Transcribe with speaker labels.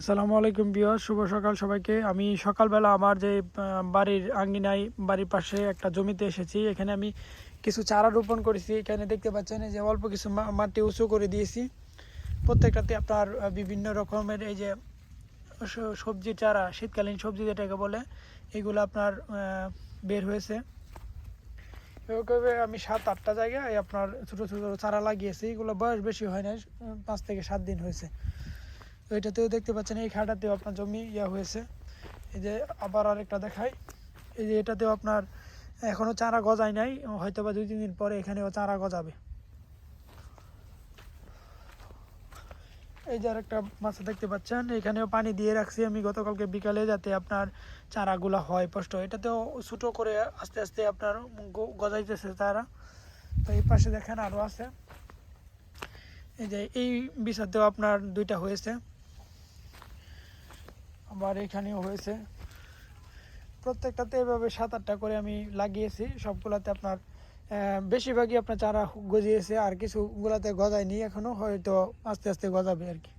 Speaker 1: আসসালামু আলাইকুম ভিউয়ার্স, শুভ সকাল সবাইকে। আমি সকালবেলা আমার যে বাড়ির আঙ্গিনায় বাড়ির পাশে একটা জমিতে এসেছি। এখানে আমি কিছু চারা রোপণ করেছি। এখানে দেখতে পাচ্ছেন এই যে অল্প কিছু মাটি উঁচু করে দিয়েছি। প্রত্যেকটাতে আপনার বিভিন্ন রকমের এই যে সবজির চারা, শীতকালীন সবজি যেটাকে বলে, এগুলো আপনার বের হয়েছে। এভাবে আমি 7-8টা জায়গায় আপনার ছোটো ছোটো চারা লাগিয়েছি। এগুলো বয়স বেশি হয় না, 5 থেকে 7 দিন হয়েছে। তো এটাতেও দেখতে পাচ্ছেন এই খাটাতেও আপনার জমি হয়েছে। এই যে আবার আরেকটা দেখাই, এই যে এটাতেও আপনার এখনও চারা গজায় নাই, হয়তো বা 2-3 দিন পরে এখানেও চারা গজাবে। এই যে আরেকটা মাছ দেখতে পাচ্ছেন, এখানেও পানি দিয়ে রাখছি আমি গতকালকে বিকালে, যাতে আপনার চারাগুলো হয় স্পষ্ট। এটাতেও ছোটো করে আস্তে আস্তে আপনার গজাইতেছে চারা। তো এই পাশে দেখেন আরও আছে। এই যে এই বিছাতেও আপনার 2টা হয়েছে, আবার এখানেও হয়েছে। প্রত্যেকটাতে এভাবে 7-8টা করে আমি লাগিয়েছি। সবগুলাতে আপনার বেশিরভাগই আপনার চারা গজিয়েছে, আর কিছুগুলাতে গজায়নি এখনও, হয়তো আস্তে আস্তে গজাবে আর কি।